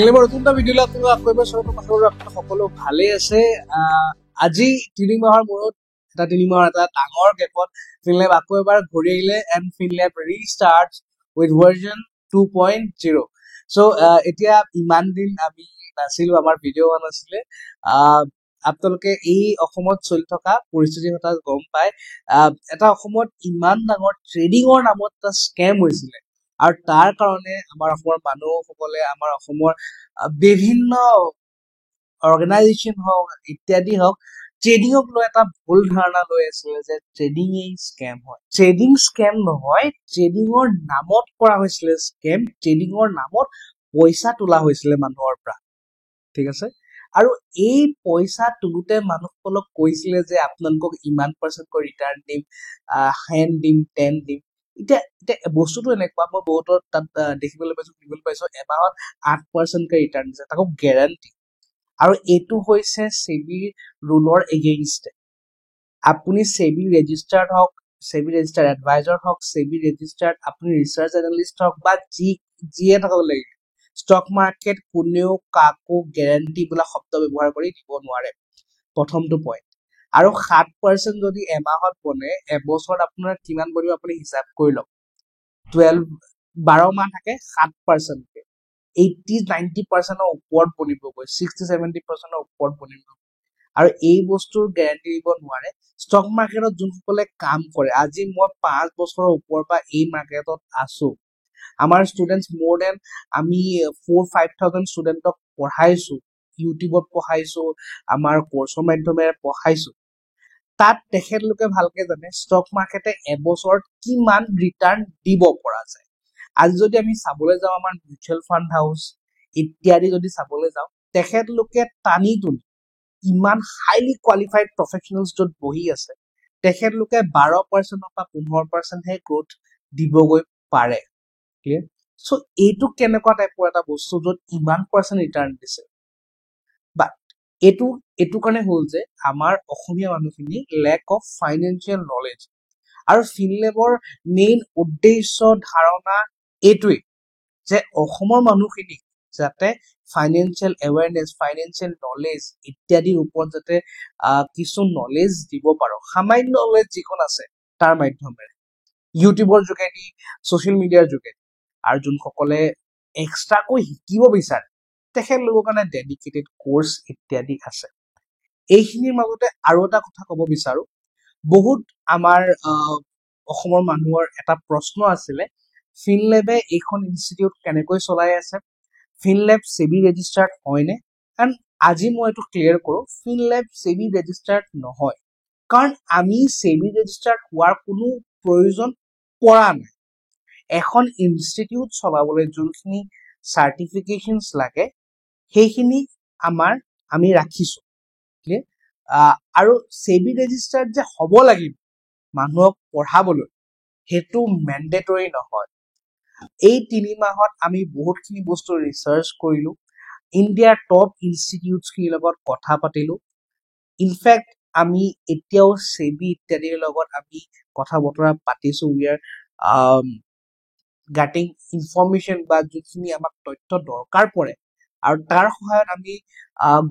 ফিল্মৰ নতুন এটা ভিডিঅ'লৈ আপোনালোক আকৌ এবাৰ স্বাগতম। আশা কৰোঁ আপোনালোক সকলো ভালে আছে। আজি 3 মাহৰ মূৰত 3 মাহৰ এটা ডাঙৰ গেপত ফিনলেব আকৌ এবাৰ ঘূৰি আহিলে এণ্ড ফিনলেব ৰিষ্টাৰ্টছ উইথ ভাৰ্জন 2.0। চ' এতিয়া ইমান দিন আমি নাছিলো, আমাৰ ভিডিঅ' হোৱা নাছিলে। আপোনালোকে এই অসমত চলি থকা পৰিস্থিতিৰ কথা গম পায়। এটা অসমত ইমান ডাঙৰ ট্ৰেডিঙৰ নামত এটা স্কেম হৈছিলে, আৰু তাৰ কাৰণে আমাৰ অসমৰ মানুহসকলে, আমাৰ অসমৰ বিভিন্ন অৰ্গেনাইজেশ্যন হওক ইত্যাদি হওক, ট্ৰেডিঙক লৈ এটা ভুল ধাৰণা লৈ আছিলে যে ট্ৰেডিং এই স্কেম হয়। ট্ৰেডিং স্কেম নহয়, ট্ৰেডিঙৰ নামত কৰা হৈছিলে স্কেম। ট্ৰেডিঙৰ নামত পইচা তোলা হৈছিলে মানুহৰ পৰা, ঠিক আছে। আৰু এই পইচা তোলোতে মানুহসকলক কৈছিলে যে আপোনালোকক ইমান % ৰিটাৰ্ণ দিম, হেন দিম, টেন দিম। এতিয়া বস্তুটো এনেকুৱা, মই বহুতৰ তাত দেখিবলৈ পাইছো, শুনিবলৈ পাইছো, এমাহত 8% ৰিটাৰ্ণ দিছে, তাকো গেৰাণ্টি। আৰু এইটো হৈছে সেবি ৰুলৰ এগেইনষ্টে। আপুনি সেবি ৰেজিষ্টাৰ্ড হওক, সেবি ৰেজিষ্টাৰ্ড এডভাইজাৰ হওক, সেবি ৰেজিষ্টাৰ্ড আপুনি ৰিচাৰ্চ এনালিষ্ট হওক, বা যিয়ে থাকক লাগিলে, ষ্টক মাৰ্কেট কোনেও কাকো গেৰাণ্টি বোলা শব্দ ব্যৱহাৰ কৰি দিব নোৱাৰে, প্ৰথমটো পইণ্ট। আৰু 7% যদি এমাহত বনে, এবছৰত আপোনাৰ কিমান বনিব আপুনি হিচাপ কৰি লওক। 12 মাহ থাকে, 7% 80-90% ওপৰত বনিবগৈ, 60-70% ওপৰত বনিব। আৰু এই বস্তুৰ গেৰাণ্টি দিব নোৱাৰে ষ্টক মাৰ্কেটত যোনসকলে কাম কৰে। আজি মই 5 বছৰৰ ওপৰৰ পৰা এই মাৰ্কেটত আছো। আমাৰ ষ্টুডেণ্টছ মোৰ দেন আমি 4-5,000 ষ্টুডেণ্টক পঢ়াইছো, ইউটিউবত পঢ়াইছো, আমাৰ কোৰ্চৰ মাধ্যমেৰে পঢ়াইছো। তাত তেখেতলোকে ভালকে জানে ষ্টক মাৰ্কেটে এবছৰত কিমান ৰিটাৰ্ণ দিব পৰা যায়। আজি যদি আমি চাবলৈ যাওঁ, আমাৰ মিউচুৱেল ফাণ্ড হাউচ ইত্যাদি যদি চাবলৈ যাওঁ, তেখেতলোকে টানি তুলি ইমান হাইলি কোৱালিফাইড প্ৰফেচনেলছ য'ত বহি আছে, তেখেতলোকে 12% বা 15%হে গ্ৰোথ দিবগৈ পাৰে। ক্লিয়াৰ? চ' এইটো কেনেকুৱা টাইপৰ এটা বস্তু য'ত ইমান % ৰিটাৰ্ণ দিছে। বাট এইটো কাৰণে হ'ল যে আমাৰ অসমীয়া মানুহখিনি লেক অফ ফাইনেন্সিয়েল নলেজ। আৰু ফিনলেবৰ মেইন উদ্দেশ্য ধাৰণা এইটোৱেই যে অসমৰ মানুহখিনি যাতে ফাইনেন্সিয়েল এৱেৰনেছ, ফাইনেন্সিয়েল নলেজ ইত্যাদিৰ ওপৰত যাতে কিছু নলেজ দিব পাৰো, সামান্য নলেজ যিখন আছে তাৰ মাধ্যমেৰে, ইউটিউবৰ যোগেদি, ছচিয়েল মিডিয়াৰ যোগেদি। আৰু যোনসকলে এক্সট্ৰাকৈ শিকিব বিচাৰে তেখেতলোকৰ কাৰণে ডেডিকেটেড কোৰ্চ ইত্যাদি আছে। এইখিনিৰ মাজতে আৰু এটা কথা ক'ব বিচাৰো, বহুত আমাৰ অসমৰ মানুহৰ এটা প্ৰশ্ন আছিলে, ফিনলেবে এইখন ইনষ্টিটিউট কেনেকৈ চলাই আছে, ফিনলেব সেবি ৰেজিষ্টাৰ্ড হয়নে? কাৰণ আজি মই এইটো ক্লিয়াৰ কৰো, ফিনলেব সেবি ৰেজিষ্টাৰ্ড নহয়। কাৰণ আমি সেবি ৰেজিষ্টাৰ্ড হোৱাৰ কোনো প্ৰয়োজন পৰা নাই। এখন ইনষ্টিটিউট চলাবলৈ যোনখিনি চাৰ্টিফিকেশ্যনছ লাগে সেইখিনি আমি ৰাখিছো। আৰু সেবি ৰেজিষ্টাৰ্ড যে হ'ব লাগিব মানুহক পঢ়াবলৈ, সেইটো মেণ্ডেটৰী নহয়। এই 3 মাহত আমি বহুতখিনি বস্তু ৰিচাৰ্চ কৰিলো, ইণ্ডিয়াৰ টপ ইনষ্টিটিউটছখিনিৰ লগত কথা পাতিলো। ইনফেক্ট আমি এতিয়াও সেবি ইত্যাদিৰ লগত আমি কথা বতৰা পাতিছো। উই আৰ গেটিং ইনফৰমেশ্যন, বা যোনখিনি আমাক তথ্য দৰকাৰ পৰে, আৰু তাৰ সহায়ত আমি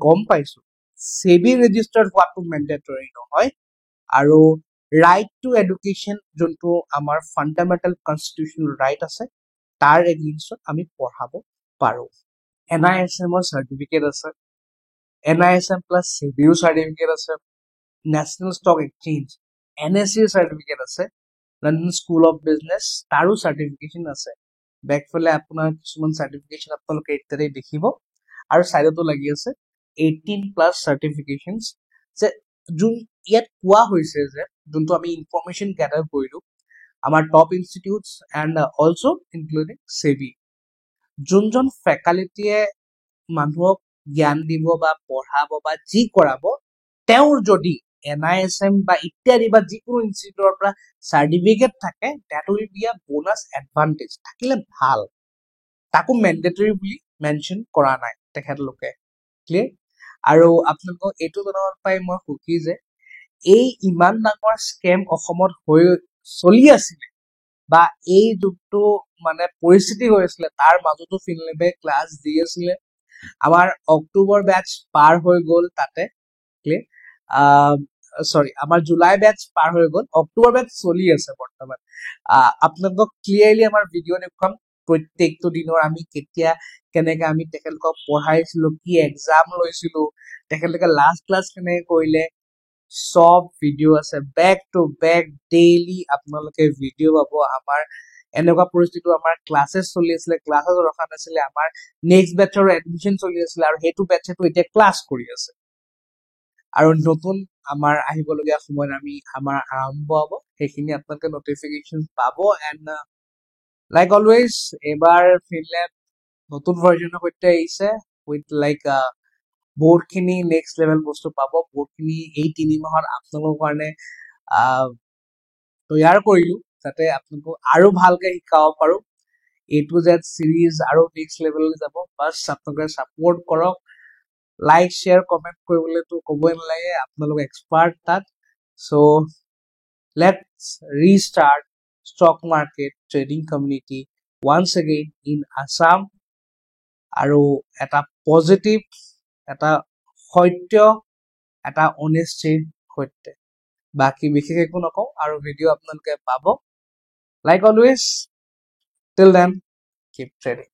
গম পাইছো সেবি ৰেজিষ্টাৰ্ড হোৱাটো মেণ্ডেটৰী নহয়। আৰু ৰাইট টু এডুকেশ্যন, যোনটো আমাৰ ফাণ্ডামেণ্টেল কনষ্টিটিউচনেল ৰাইট আছে, তাৰ এগেইনষ্টত আমি পঢ়াব পাৰো। NISM চাৰ্টিফিকেট আছে, NISM প্লাছ সেবিও চাৰ্টিফিকেট আছে, national stock exchange NSE certificate আছে, লণ্ডন স্কুল অফ বিজনেছ তাৰো চাৰ্টিফিকেশ্যন আছে। বেকফালে আপোনাৰ কিছুমান চাৰ্টিফিকেশ্যন আপোনালোকে ইত্যাদি দেখিব, আৰু চাইডতো লাগি আছে 18+ চাৰ্টিফিকেশ্যনছ। যে ইয়াত কোৱা হৈছে যে যোনটো আমি ইনফৰমেশ্যন গেডাৰ কৰিলো, আমাৰ top institutes and also' including SEBI, যোনজন ফেকাল্টিয়ে মানুহক জ্ঞান দিব বা পঢ়াব বা যি কৰাব, তেওঁৰ যদি NISM বা ইত্যাদি বা যিকোনো ইনষ্টিটিউটৰ পৰা চাৰ্টিফিকেট থাকে, that will be a bonus advantage, থাকিলে ভাল। তাকো মেণ্ডেটৰী বুলি মেনশ্যন কৰা নাই তেখেতলোকে। ক্লিয়াৰ? আৰু আপোনালোকক এইটো জনাব পাই মই সুখী যে এই ইমান ডাঙৰ স্কেম অসমত চলি আছিলে, বা এই যোনটো মানে পৰিস্থিতি হৈ আছিলে, তাৰ মাজতো ফিনলেবে ক্লাছ দি আছিলে, আমাৰ অক্টোবৰ বেচ পাৰ হৈ গ'ল তাতে সৰি আমাৰ জুলাই বেচ পাৰ হৈ গ'ল, অক্টোবৰ বেচ চলি আছে বৰ্তমান। আপোনালোকক ক্লিয়াৰলি আমাৰ ভিডিঅ' দেখুৱাম প্ৰত্যেকটো দিনৰ আমি কেতিয়া কেনেকে আমি তেখেতলোকক পঢ়াইছিলো, কি এক্সাম লৈছিলো, তেখেতলোকে লাষ্ট ক্লাছ কেনেকে কৰিলে, সব ভিডিঅ' আছে বেক টু বেক ডেইলি আপোনালোকে ভিডিঅ' পাব। আমাৰ এনেকুৱা পৰিস্থিতি আমাৰ ক্লাছেছ চলি আছিলে, ক্লাছেছ ৰখা নাছিলে, আমাৰ নেক্সট বেটছৰ এডমিশ্যন চলি আছিলে আৰু সেইটো বেটছেটো এতিয়া ক্লাছ কৰি আছে আৰু নতুন আমাৰ আহিবলগীয়া সময়ত আমাৰ আৰম্ভ হ'ব, সেইখিনি আপোনালোকে নটিফিকেশ্যন পাব। এণ্ড লাইক অলৱেজ এইবাৰ ফিনলেণ্ড নতুন ভাৰ্জনৰ সৈতে আহিছে উইথ লাইক বহুতখিনি নেক্সট লেভেল বস্তু পাব, বহুতখিনি এই 3 মাহত আপোনালোকৰ কাৰণে তৈয়াৰ কৰিলো যাতে আপোনালোকক আৰু ভালকে শিকাব পাৰো। A to Z চিৰিজ আৰু নেক্সট লেভেললৈ যাব, বাছ আপোনালোকে ছাপোৰ্ট কৰক। লাইক শ্বেয়াৰ কমেণ্ট কৰিবলৈতো ক'বই নালাগে, আপোনালোক এক্সপাৰ্ট তাত। So' let's restart stock market trading community once again in Assam, আৰু এটা পজিটিভ, এটা সত্য, এটা অনেষ্টিৰ সৈতে। বাকী বিশেষ একো নকওঁ আৰু ভিডিঅ' আপোনালোকে পাব। Like always, till then keep trading.